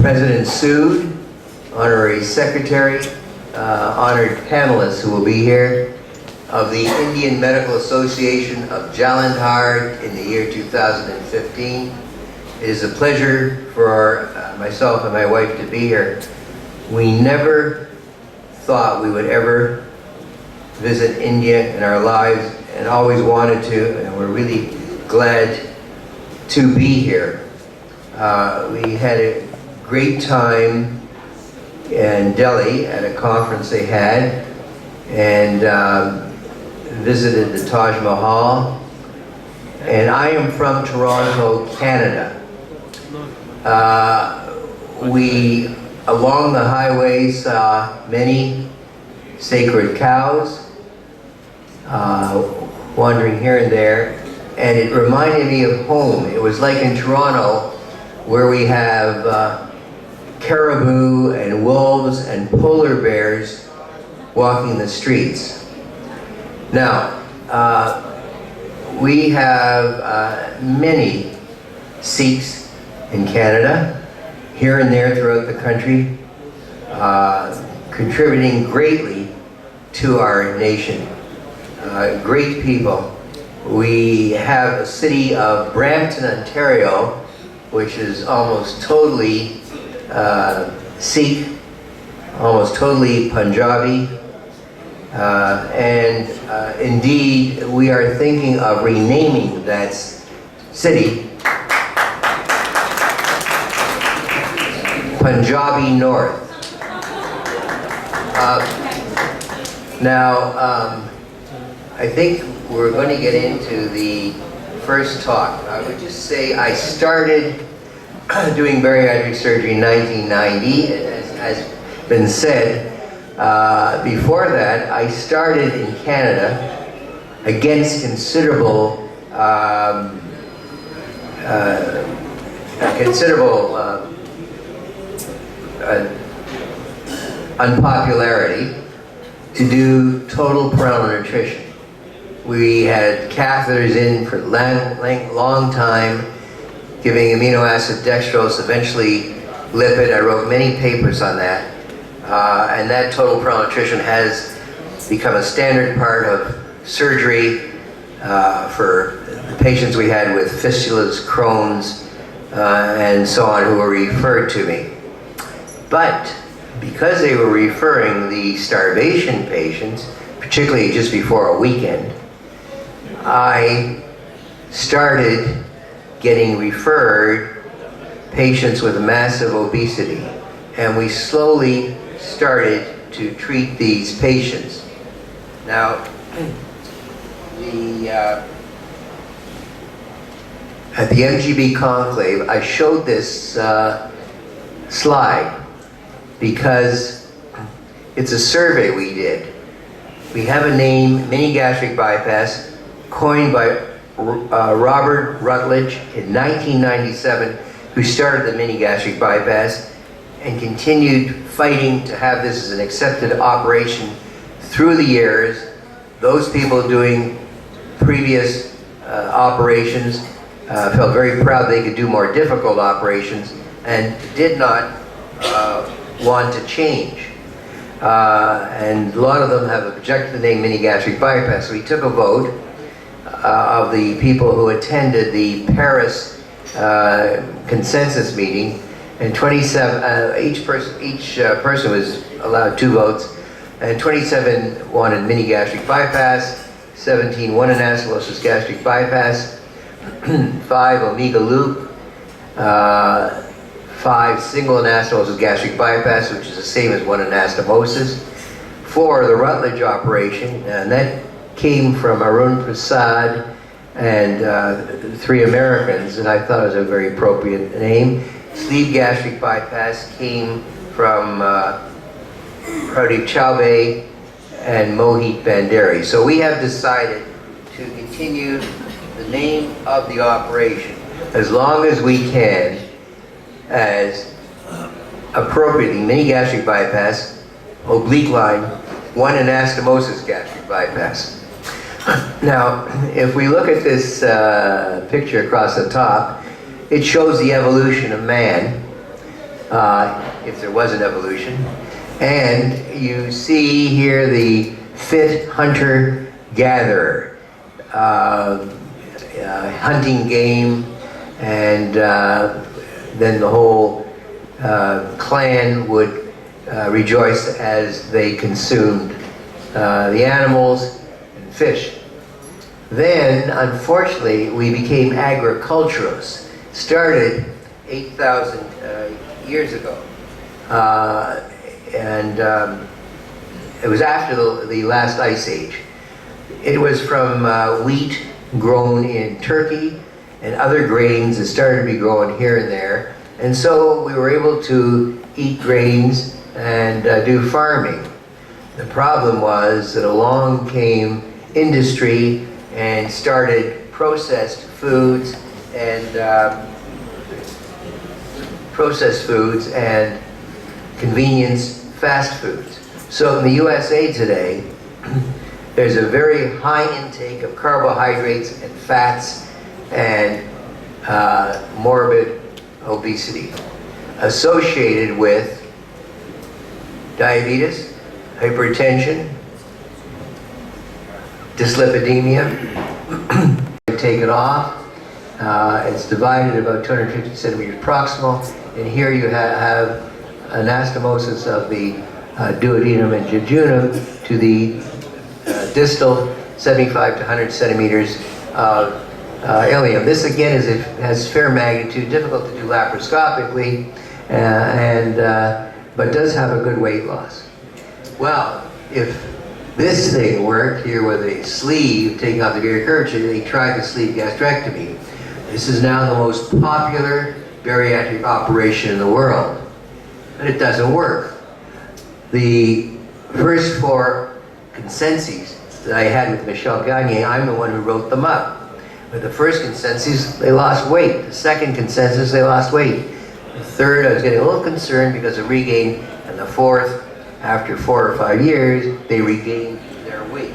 President Sood, Honorary Secretary, honored panelists who will be here, of the Indian Medical Association of Jalandhar in the year 2015. It is a pleasure for myself and my wife to be here. We never thought we would ever visit India in our lives and always wanted to, and we're really glad to be here. We had a great time in Delhi at a conference they had, and visited the Taj Mahal. And I am from Toronto, Canada. We, along the highway, saw many sacred cows wandering here and there, and it reminded me of home. It was like in Toronto, where we have caribou and wolves and polar bears walking the streets. Now, we have many Sikhs in Canada, here and there throughout the country, contributing greatly to our nation. Great people. We have a city of Brampton, Ontario, which is almost totally Sikh, almost totally Punjabi, and indeed we are thinking of renaming that city Punjabi North. Now, I think we're going to get into the first talk. I would just say I started doing bariatric surgery in 1990, as has been said. Before that, I started in Canada against considerable unpopularity to do total parental nutrition. We had catheters in for a long time, giving amino acid dextrose, eventually lipid. I wrote many papers on that. And that total parental nutrition has become a standard part of surgery for the patients we had with fistulas, Crohn's, and so on, who were referred to me. But because they were referring the starvation patients, particularly just before a weekend, I started getting referred patients with massive obesity, and we slowly started to treat these patients. Now, at the MGB conclave, I showed this slide because it's a survey we did. We have a name, mini gastric bypass, coined by Robert Rutledge in 1997, who started the mini gastric bypass and continued fighting to have this as an accepted operation through the years. Those people doing previous operations felt very proud they could do more difficult operations and did not want to change. And a lot of them have objected to the name mini gastric bypass. So we took a vote of the people who attended the Paris consensus meeting, and 27, each person was allowed 2 votes, and 27 wanted mini gastric bypass, 17 one anastomosis gastric bypass, 5 omega loop, 5 single anastomosis gastric bypass, which is the same as one anastomosis, 4 the Rutledge operation, and that came from Arun Prasad and 3 Americans, and I thought it was a very appropriate name. Sleeve gastric bypass came from Pradeep Chaubey and Mohit Bandari. So we have decided to continue the name of the operation as long as we can as appropriately mini gastric bypass, oblique line, one anastomosis gastric bypass. Now, if we look at this picture across the top, it shows the evolution of man if there was an evolution. And you see here the fit hunter-gatherer, hunting game, and then the whole clan would rejoice as they consumed the animals and fish. Then, unfortunately, we became agriculturalists. Started 8,000 years ago. It was after the last ice age. It was from wheat grown in Turkey and other grains that started to be grown here and there. And so we were able to eat grains and do farming. The problem was that along came industry and started processed foods and convenience fast foods. So in the USA today, there's a very high intake of carbohydrates and fats and morbid obesity associated with diabetes, hypertension, dyslipidemia. Taken off. It's divided about 250 centimeters proximal, and here you have anastomosis of the duodenum and jejunum to the distal 75 to 100 centimeters of ileum. This again has fair magnitude, difficult to do laparoscopically, but does have a good weight loss. Well, if this thing worked here with a sleeve taking off the greater curvature, they tried the sleeve gastrectomy. This is now the most popular bariatric operation in the world, but it doesn't work. The first 4 consensus that I had with Michel Gagne, I'm the one who wrote them up. But the first consensus, they lost weight. The second consensus, they lost weight. The third, I was getting a little concerned because of regain. And the fourth, after 4 or 5 years, they regained their weight.